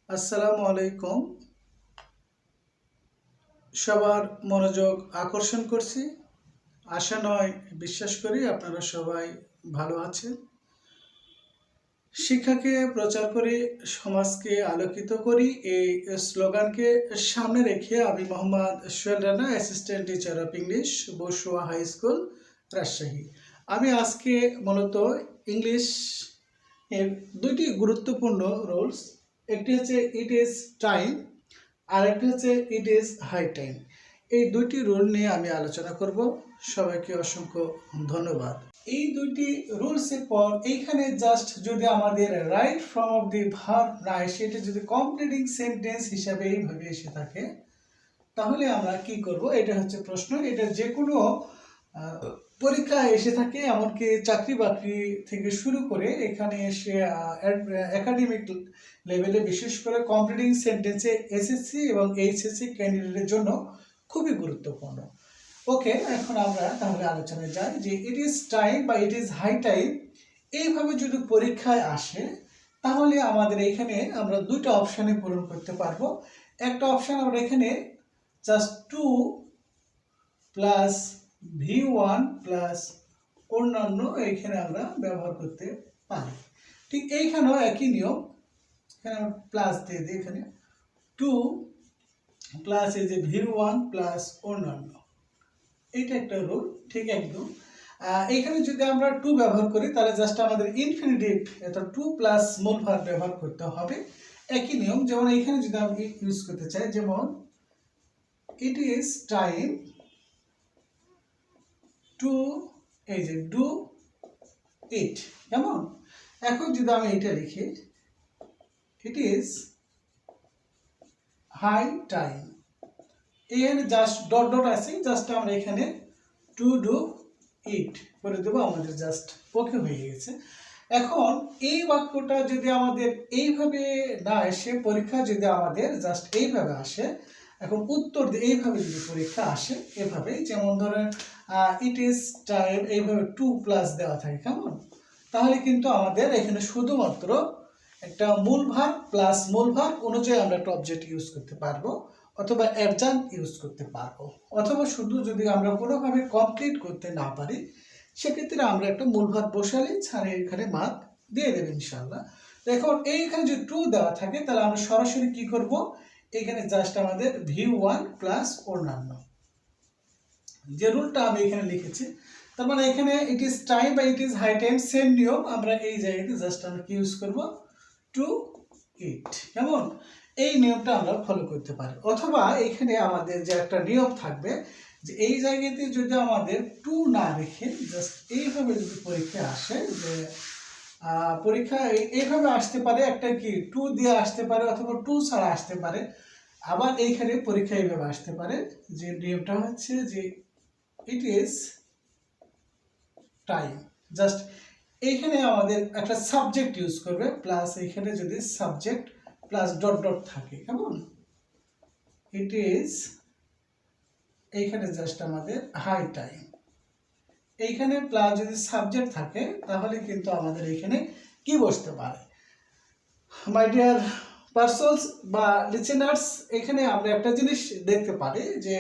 আসসালামু আলাইকুম। সবার মনোযোগ আকর্ষণ করছি। আশা নয় বিশ্বাস করি আপনারা সবাই ভালো আছেন। শিক্ষাকে প্রচার করি, সমাজকে আলোকিত করি, এই স্লোগানকে সামনে রেখে আমি Mohammad Sohel Rana, assistant teacher of English, Basua high school, Rajshahi. আমি আজকে মূলত ইংলিশ এর দুইটি গুরুত্বপূর্ণ রুলস, একটি হচ্ছে ইট ইজ টাইম আর একটি হচ্ছে ইট ইজ হাই টাইম। এই দুইটি রুল নিয়ে আমি আলোচনা করব। সবাইকে অসংখ্য ধন্যবাদ। এই দুইটি রুলসের পর এইখানে জাস্ট যদি আমাদের right form of the verb না এসে এটা যদি কমপ্লিটিং সেন্টেন্স হিসাবে এইভাবে এসে থাকে, তাহলে আমরা কি করব? এটা হচ্ছে প্রশ্ন। এটা যে কোনো পরীক্ষায় এসে থাকে, এমনকি চাকরি বাকরি থেকে শুরু করে এখানে এসে একাডেমিক লেভেলে বিশেষ করে কমপ্লিটিং সেন্টেন্সে এসএসসি এবং এইচএসসি ক্যান্ডিডেটের জন্য খুবই গুরুত্বপূর্ণ। ওকে, এখন আমরা তাহলে আলোচনায় যাই যে ইট ইজ টাইম বা ইট ইজ হাই টাইম এইভাবে যদি পরীক্ষায় আসে, তাহলে আমাদের এখানে আমরা দুটো অপশানে পূরণ করতে পারবো। একটা অপশান আমরা এখানে just two plus V1 plus অন্যান্য এইখানে আমরা ব্যবহার করতে পারি। ঠিক এইখানেও একই নিয়ম, এখানে আমরা প্লাস দিয়ে দিই, এখানে টু প্লাস এই যে V1 প্লাস অন্যান্য, এইটা একটা রুল। ঠিক একদম এইখানে যদি আমরা টু ব্যবহার করি তাহলে জাস্ট আমাদের ইনফিনিটিভ অর্থাৎ টু প্লাস মূল ভার্ব ব্যবহার করতে হবে। একই নিয়ম, যেমন এখানে যদি আমি ইউজ করতে চাই, যেমন ইট ইজ টাইম টু এই যে ডু ইট, কেমন? এখন যদি আমি এটা লিখি ইট ইজ হাই টাইম, এখানে জাস্ট ডট ডট আছে, জাস্ট আমরা এখানে টু ডু ইট করে দেবো, আমাদের জাস্ট ওকে হয়ে গেছে। এখন এই বাক্যটা যদি আমাদের এইভাবে না এসে পরীক্ষা যদি আমাদের জাস্ট এইভাবে আসে, এখন উত্তর দিয়ে এইভাবে যদি পরীক্ষা আসে এভাবে, যেমন ধরেন ইট ইজ টাইম এইভাবে টু প্লাস দেওয়া থাকে, কেমন? তাহলে কিন্তু আমাদের এখানে শুধুমাত্র একটা মূল ভার্ব প্লাস মূল ভার্ব অনুযায়ী আমরা একটা অবজেক্ট ইউজ করতে পারবো, অথবা অ্যাডজাঙ্ক ইউজ করতে পারবো, অথবা শুধু যদি আমরা কোনোভাবে কমপ্লিট করতে না পারি সেক্ষেত্রে আমরা একটা মূল ভার্ব বসালে ছাড়ে এখানে মার্ক দিয়ে দেবে ইনশাআল্লাহ। এখন এইখানে যদি টু দেওয়া থাকে তাহলে আমরা সরাসরি কি করব? এখানে জাস্ট আমাদের V1 প্লাস অন্যান্য, যে রুলটা আমি এখানে লিখেছি, তার মানে এখানে ইট ইজ টাইম বা it is high time same নিয়ম, আমরা এই জায়গাতে জাস্ট আমরা কি ইউজ করব? টু ইট, কেমন? এই নিয়মটা আমরা ফলো করতে পারি। অথবা এখানে আমাদের যে একটা নিয়ম থাকবে যে এই জায়গাতে যদি আমাদের টু না রেখে জাস্ট এইভাবে যদি পরীক্ষা আসে, যে পরীক্ষা এইভাবে আসতে পারে, একটা কি টু দিয়ে আসতে পারে অথবা টু ছাড়া আসতে পারে, আবার এইখানে পরীক্ষা এইভাবে আসতে পারে, যে নিয়মটা হচ্ছে যে ইট ইজ টাইম, জাস্ট এইখানে আমাদের একটা সাবজেক্ট ইউজ করবে, প্লাস এইখানে যদি সাবজেক্ট প্লাস ডট ডট থাকে, কেমন? ইট ইজ এইখানে জাস্ট আমাদের হাই টাইম, এইখানে প্লাস যদি সাবজেক্ট থাকে তাহলে কিন্তু আমাদের এখানে কি বসতে পারে? মাই ডিয়ার পার্সনস বা লিসেনার্স, এখানে আমরা একটা জিনিস দেখতে পারি যে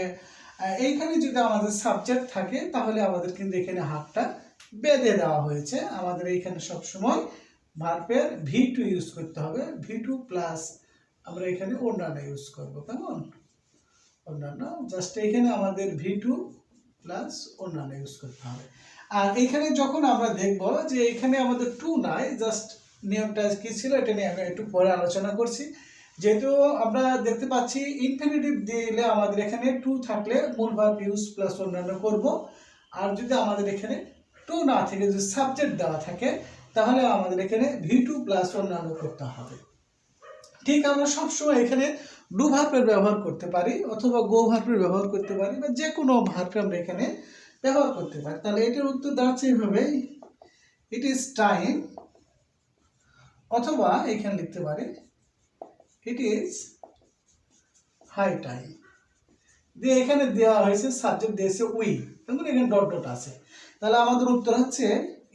এইখানে যদি আমাদের সাবজেক্ট থাকে তাহলে আমাদের কিন্তু এখানে হাতটা বেঁধে দেওয়া হয়েছে। আমাদের এইখানে সবসময় ভার্বের V2 ইউজ করতে হবে, V2 প্লাস আমরা এখানে অন্যান্য ইউজ করবো, কেমন? অন্যান্য, জাস্ট এখানে আমাদের V2 প্লাস অন্যান্য ইউজ করতে হবে। আর এখানে যখন আমরা দেখব যে এখানে আমাদের টু নাই, জাস্ট নিয়মটা কি ছিল এটা নিয়ে আমি একটু পরে আলোচনা করছি। যেহেতু আমরা দেখতে পাচ্ছি ইনফিনিটিভ দিলে আমাদের এখানে টু থাকলে মূল ভার্ব ইউজ প্লাস অন্যান্য করব, আর যদি আমাদের এখানে টু না থেকে যদি সাবজেক্ট দেওয়া থাকে তাহলে আমাদের এখানে V2 প্লাস অন্যান্য করতে হবে। ঠিক আমরা সবসময় এখানে ডু ভার্বের ব্যবহার করতে পারি, অথবা গো ভার্বের ব্যবহার করতে পারি, বা যে কোনো ভার্ব আমরা এখানে ব্যবহার করতে পারি। তাহলে এটার উত্তর দাঁড়াচ্ছে এইভাবে, ইট ইজ টাইম, অথবা এখানে লিখতে পারি ইট ইজ হাই টাইম, দিয়ে এখানে দেওয়া হয়েছে সাবজেক্ট দিয়েছে উই, তখন এখানে ডট ডট আছে। তাহলে আমাদের উত্তর হচ্ছে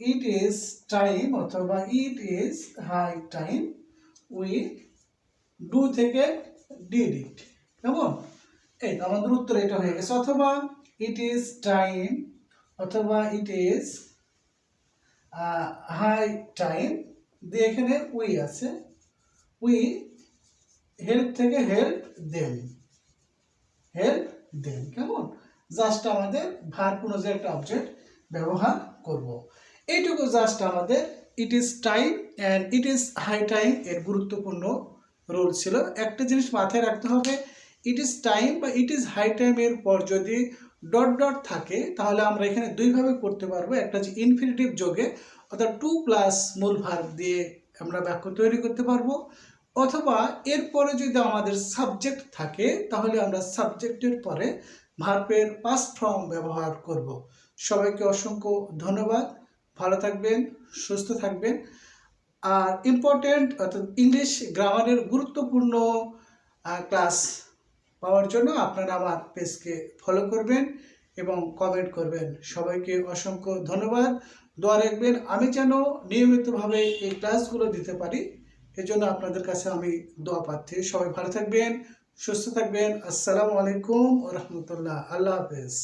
ইট ইজ টাইম অথবা it is high time we do থেকে ডিড। কেমন? এই তো আমাদের উত্তর এটা হয়ে গেছে। অথবা ইট ইজ টাইম, অথবা ইট ইজ হাই টাইম দিয়ে এখানে উই আছে, উই হেল্প থেকে হেল্প দেম, হেল্প দেম। কেমন? জাস্ট আমাদের ভার্ব অনুযায়ী একটা অবজেক্ট ব্যবহার করব। এইটুকু জাস্ট আমাদের it is time and it is high time এর গুরুত্বপূর্ণ রোল ছিল। একটা জিনিস মাথায় রাখতে হবে, ইট ইজ টাইম বা ইট ইজ হাই টাইম এর পর যদি ডট ডট থাকে তাহলে আমরা এখানে দুইভাবে করতে পারবো। একটা হচ্ছে ইনফিনিটিভ যোগে, অর্থাৎ টু প্লাস মূল ভার্ব দিয়ে আমরা বাক্য তৈরি করতে পারবো, অথবা এরপরে যদি আমাদের সাবজেক্ট থাকে তাহলে আমরা সাবজেক্টের পরে ভার্বের পাস্ট ফর্ম ব্যবহার করব। সবাইকে অসংখ্য ধন্যবাদ। ভালো থাকবেন, সুস্থ থাকবেন। আর ইম্পর্টেন্ট অর্থাৎ ইংলিশ গ্রামারের গুরুত্বপূর্ণ ক্লাস পাওয়ার জন্য আপনারা আমার পেজকে ফলো করবেন এবং কমেন্ট করবেন। সবাইকে অসংখ্য ধন্যবাদ। দোয়া রাখবেন আমি যেন নিয়মিতভাবে এই ক্লাসগুলো দিতে পারি, এজন্য আপনাদের কাছে আমি দোয়া প্রার্থী। সবাই ভালো থাকবেন, সুস্থ থাকবেন। আসসালামু আলাইকুম ওয়া রাহমাতুল্লাহ। আল্লাহ হাফেজ।